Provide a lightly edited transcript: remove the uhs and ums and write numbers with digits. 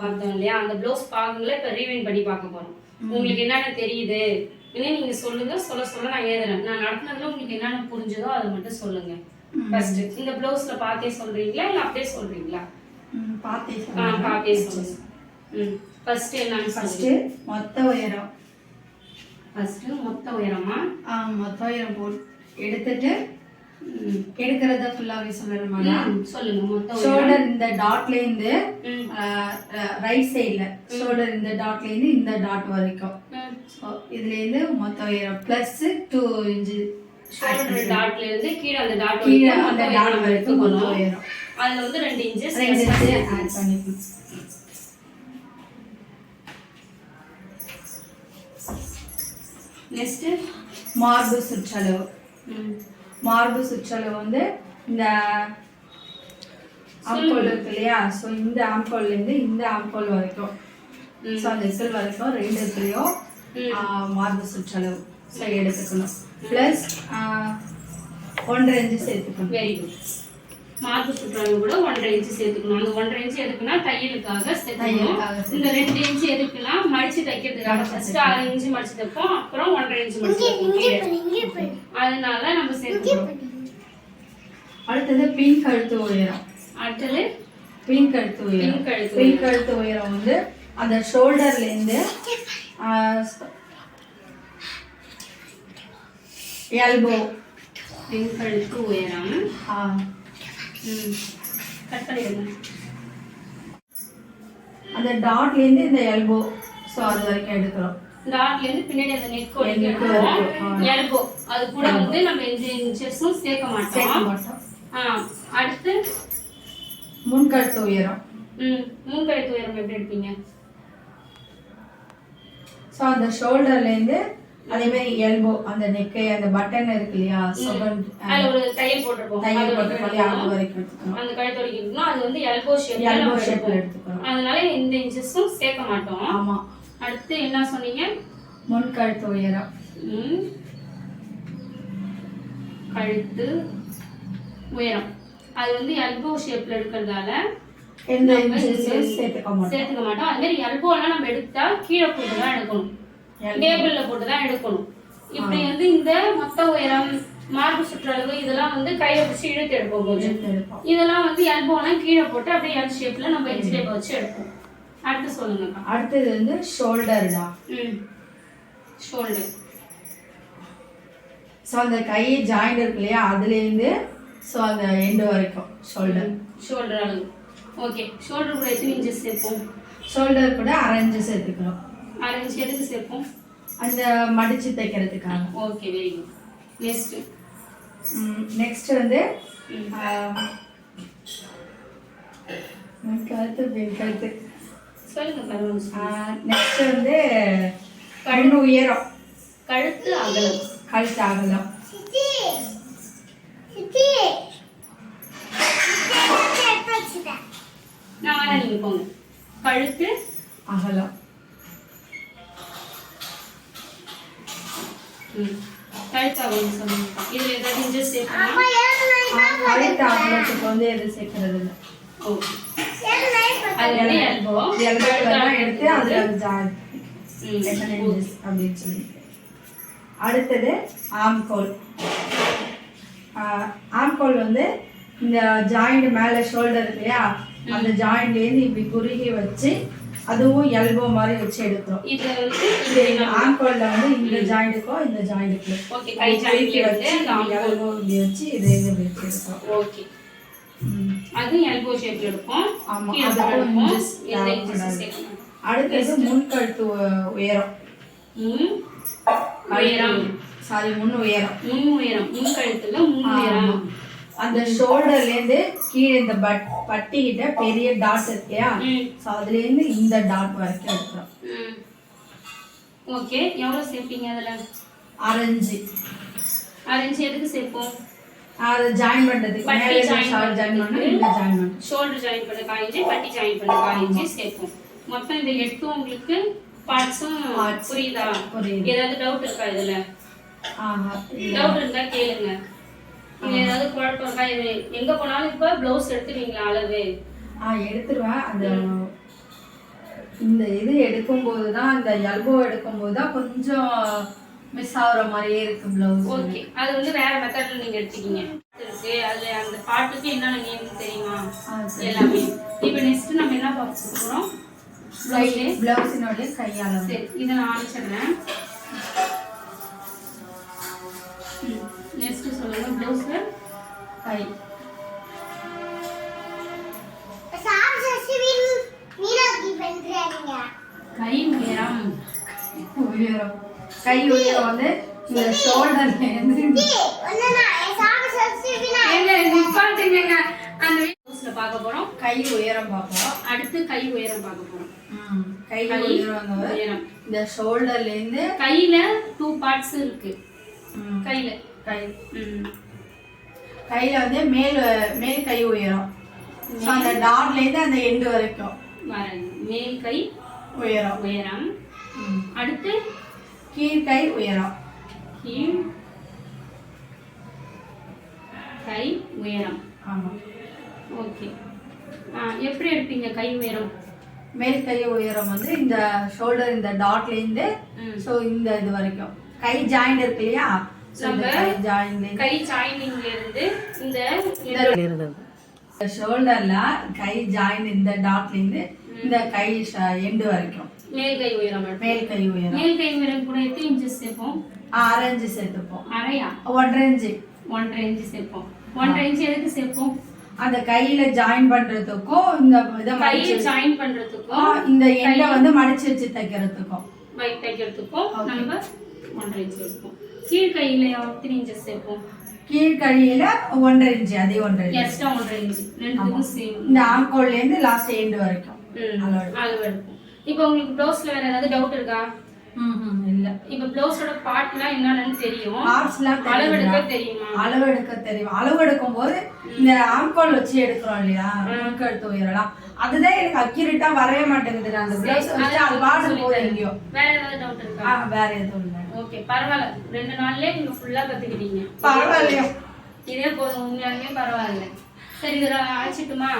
பார்த்தோம் இல்லையா, அந்த ப்ளவுஸ் பாகங்களை இப்போ ரீவைண்ட் பண்ணி பார்க்க போறோம். உங்களுக்கு என்னென்ன தெரியுது இன்னும் நீங்க சொல்லுங்க. சொல்ல சொல்ல நான் எழுதுறேன். நான் நடத்துனதுல உங்களுக்கு என்னென்ன புரிஞ்சதோ அதை மட்டும் சொல்லுங்க. ஃபர்ஸ்ட் இந்த ப்ளவுஸ்ல பார்த்தே சொல்றீங்களா இல்ல அப்படியே சொல்றீங்களா? பார்த்தே சொல்லுங்க. ஃபர்ஸ்ட் என்னன்னு ஃபர்ஸ்ட் மொத்த உயரம். ஃபர்ஸ்ட் மொத்த உயரமா? மொத்த உயரம் எடுத்துட்டு எடுக்கிறத ஃபுல்லாவே சொல்லணுமா? சொல்லுங்க. மொத்த ஷோல்டர் இந்த டாட்ல இருந்து ரைட் சைடுல ஷோல்டர் இந்த டாட்ல இருந்து இந்த டாட் வரைக்கும். இதுல இருந்து மொத்த உயரம் பிளஸ் 2 இன்ச். ஷோல்டர் டாட்ல இருந்து கீழ அந்த டாட் வரைக்கும் மொத்த உயரம். அதுல வந்து 2 இன்ச்சஸ் ஆட் பண்ணிக்கணும். நெக்ஸ்ட் மார்பு சுற்றளவு. மார்பு சுற்றளவு வந்து இந்த ஆம்கோல் இருக்கு இல்லையா, ஸோ இந்த ஆம்கோல்ல இருந்து இந்த ஆம்கோல் வரைக்கும், ஸோ அந்த எக்ஸல் வரைக்கும் 2 இடத்துலையும் மார்பு சுற்றளவு எடுத்துக்கணும். பிளஸ் 1.5 இன்ச் சேர்த்துக்கணும். Very good. மார்பு சுற்றளவு கூட 1.5 இன்ச் சேர்த்துக்கணும். அந்த 1.5 இன்ச் எதுக்குன்னா தையலுக்காக சேர்த்துக்கணும். இந்த 2 இன்ச் எதுக்குன்னா மடிச்சு தைக்கிறதுக்காக. ஃபர்ஸ்ட் 1/2 இன்ச் மடிச்சு தைப்போம், அப்புறம் 1.5 இன்ச் மடிச்சு தைப்போம். அதனால நம்ம சேர்த்துக்கணும். அடுத்தது பின் கழுத்து உயரம். அடுத்தது பின் கழுத்து உயரம். பின் கழுத்து உயரம் வந்து அந்த ஷோல்டர்ல இருந்து எல்போ. பின் கழுத்து உயரம் கட் பண்ணிடுங்க. அந்த டாட்ல இருந்து இந்த எல்போ, சோ அது வரைக்கும் எடுக்கிறோம். டாட்ல இருந்து பின்னாடி அந்த நெக் வரைக்கும் எடுக்கிறோம். எல்போ அது கூட வந்து நம்ம 5 இன்ச்சஸும் சேர்க்க மாட்டோம். அடுத்து முன்கழுத்து உயரம். முன்கழுத்து உயரம் எப்படி எடுப்பீங்க? சோ அந்த ஷோல்டர்ல இருந்து அதே மாதிரி எல்போ அந்த நெக் அந்த பட்டன் இருக்கு இல்லையா, அதுல ஒரு தையல் போட்டுருப்போம். தையல் போட்டுருப்போம் அது வரைக்கும் எடுத்துக்கணும். அந்த கழுத்து வரைக்கும் எடுக்கணும். அது வந்து எல்போ ஷேப்ல எடுத்துக்கணும். அதனால இந்த இன்ச்சஸும் சேர்க்க மாட்டோம். ஆமா. அடுத்து என்ன சொன்னீங்க? முன்கழுத்து உயரம். கழுத்து உயரம் அது வந்து எல்போ ஷேப்ல எடுக்கிறதால எந்த இன்ச்சஸும் சேர்த்துக்க மாட்டோம். அது மாதிரி எல்போலாம் நம்ம எடுத்தா கீழே போட்டு தான் எடுக்கணும். டேபிள்ல போட்டு தான் எடுக்கணும். இப்படி வந்து இந்த மொத்த உயரம் மார்பு சுற்றளவு இதெல்லாம் வந்து கையில பிடிச்சி இழுத்து எடுப்போம். இதெல்லாம் வந்து எல்போலாம் கீழே போட்டு அப்படியே எல் ஷேப்ல நம்ம எல் ஷேப் வச்சு எடுப்போம். அடுத்து சொல்லுங்க. அடுத்தது வந்து ஷோல்டர் தான். ஷோல்டர். சோ அந்த கை ஜாயிண்ட் இருக்கு இல்லையா, அதுல இருந்து சோ அந்த எண்ட் வரைக்கும் ஷோல்டர் அளவு. ஓகே. ஷோல்டர் கூட எத்தனை இன்ச்சஸ் சேர்ப்போம்? ஷோல்டர் கூட 1/2 இன்ச் சேர்த்துக்கிறோம். 1/2 இன்ச் எதுக்கு சேர்ப்போம்? அந்த மடிச்சு தைக்கிறதுக்காக. Okay, very good. நெக்ஸ்ட் வந்து கழுத்து சொல்லுங்க. நெக்ஸ்ட் வந்து கண்ணு உயரம். கழுத்து அகலம். கழுத்து அகலம். நான் வேணா நீங்க போங்க. கழுத்து அகலம். கழுத்து அகலம் சொல்லுங்க. இதுல ஏதாவது இன்ச்சஸ் சேர்க்கணும்? கழுத்து அகலத்துக்கு வந்து எது சேர்க்கறது இல்லை. ஓகே. அது வந்து எல்போ எடுத்து அதுல ஜாயின் அப்படின்னு சொல்லி. அடுத்தது ஆம்கோல். ஆம்கோல் வந்து இந்த ஜாயிண்ட் மேல ஷோல்டர் இருக்கு இல்லையா, அந்த ஜாயிண்ட்ல இருந்து இப்படி குறுகி வச்சு அதுவும் எல்போ மாதிரி வச்சு எடுக்கிறோம். இது வந்து ஆம்கோல்ல வந்து இந்த ஜாயிண்ட்டுக்கும் இந்த ஜாயிண்ட்டுக்கு ஓகே கை ஜாயிண்ட் வச்சு எல்போ இப்படி வச்சு இது இப்படி வச்சு எடுக்கிறோம். ஓகே. அது எல்போ ஷேப்ல இருக்கும். ஆமா. அடுத்தது முன்கழுத்து உயரம். சாரி முன் உயரம். முன்கழுத்துல முன் உயரம். அந்த ஷோல்டர்ல இருந்து கீழே இந்த பட்டி கிட்ட பெரிய டாட் இருக்கு இல்லையா, சோ அதுல இருந்து இந்த டாட் வரைக்கும் எடுக்கிறோம். ஓகே. எவ்வளவு சேர்ப்பீங்க அதுல? 1/2 இன்ச். 1/2 இன்ச் எதுக்கு சேர்ப்போம்? அது ஜாயின் பண்றதுக்கு. மேலே ஷால் ஜாயின் பண்ணா இந்த ஜாயின் பண்ணு. ஷோல்டர் ஜாயின் பண்ண 1/4 இன்ச், பட்டி ஜாயின் பண்ண 1/4 இன்ச் சேர்ப்போம். மொத்தம் இந்த 8 உங்களுக்கு பார்ட்ஸும் புரியுதா? ஏதாவது டவுட் இருக்கா இதுல? டவுட் இருந்தா கேளுங்க. இது ஏதாவது குழப்பம் இருக்கா? எங்க போனாலும் இப்ப ப்ளவுஸ் எடுத்துவீங்களா அளவு? எடுத்துருவேன். அந்த இந்த இது எடுக்கும்போது தான் இந்த எல்போ எடுக்கும்போது தான் கொஞ்சம் மிஸ் ஆகுற மாதிரியே இருக்கு பிளவுஸ். ஓகே, அது வந்து வேற மெத்தட்ல நீங்க எடுத்துக்கீங்க இருக்கு. அதுல அந்த பாட்டுக்கு என்னென்ன நேம் தெரியுமா எல்லாமே. இப்போ நெக்ஸ்ட் நம்ம என்ன பார்க்க போறோம்? பிளவுஸினுடைய கையாளவு. சரி, இதை நான் ஆரம்பிச்சிடுறேன். நெக்ஸ்ட் சொல்லுங்க. பிளவுஸ்ல கை கை உயரம். உயரம் கை உயரம் வந்து இந்த ஷோல்டர்ல இருந்து நிப்பாட்டுங்க. அந்த பிளவுஸ்ல பார்க்க போறோம். கை உயரம் பார்ப்போம். அடுத்து கை உயரம் பார்க்க போறோம். கை உயரம் இந்த ஷோல்டர்ல இருந்து கையில 2 பார்ட்ஸ் இருக்கு. கையில கையில வந்து மேல் கை உயரம். ஸோ அந்த டாட்ல இருந்து அந்த எண்டு வரைக்கும் மேல் கை உயரம். அடுத்து கீழ் கை உயரம். கீழ் கை உயரம். ஆமா. ஓகே. எப்படி எடுப்பீங்க கை உயரம்? மேல் கை உயரம் வந்து இந்த ஷோல்டர் இந்த டாட்ல இருந்து ஸோ இந்த இது வரைக்கும் கை ஜாயிண்ட் இருக்கு இல்லையா? கை ஜாயினிங்ல இருந்து இந்த ஷோல்டர்ல கை ஜாயின் இந்த டாட்ல இருந்து இந்த கை எண்டு வரைக்கும் மேல் கை உயரம். மேல் கை உயரம். மேல் கை உயரம் கூட எத்தனை இன்ச்சஸ் சேர்ப்போம்? 6 இன்ச் சேர்த்துப்போம். அரையா? 1.5 இன்ச். 1.5 இன்ச் சேர்ப்போம். 1.5 இன்ச் எதுக்கு சேர்ப்போம்? அந்த கையில ஜாயின் பண்றதுக்கும் இந்த இத கையில ஜாயின் பண்றதுக்கும் இந்த எண்ட வந்து மடிச்சு வச்சு தைக்கிறதுக்கும் தைக்கிறதுக்கும் நம்ம 1.5 இன்ச் சேர்ப்போம். கீழ் கையில எத்தனை இன்ச்சஸ் சேர்ப்போம்? கீழ் கையில 1.5 இன்ச். அதே 1.5 இன்ச். Extra 1.5 inch. ரெண்டுக்கும் சேம். இந்த ஆம்கோல்ல இருந்து லாஸ்ட் எண்ட் வரைக்கும் அளவு எடுப்போம். இப்போ உங்களுக்கு ப்ளவுஸ்ல வேற ஏதாவது டவுட் இருக்கா? இல்ல. இப்போ ப்ளவுஸோட பார்ட்லாம் என்னன்னு தெரியும். பார்ட்ஸ்லாம் அளவு எடுக்க தெரியுமா? அளவு எடுக்க தெரியும். அளவு எடுக்கும்போது இந்த ஆம்கோல் வச்சு எடுக்கிறோம் இல்லையா? மூக்கு எடுத்து உயரலாம். அதுதான் எனக்கு அக்யூரேட்டா வரவே மாட்டேங்குது. அந்த ப்ளவுஸ் வச்சு அது பாட்டு போகுது எங்கேயோ. வேற ஏதாவது டவுட் இருக்கா? வேற எதுவும் இல்ல. ஓகே, பரவாயில்ல. 2 நாள்லயே நீங்க ஃபுல்லா கத்துக்கிட்டீங்க. பரவாயில்லையா? இதே போதும், உண்மையாலுமே பரவாயில்ல. சரி, இதை அழைச்சிட்டுமா?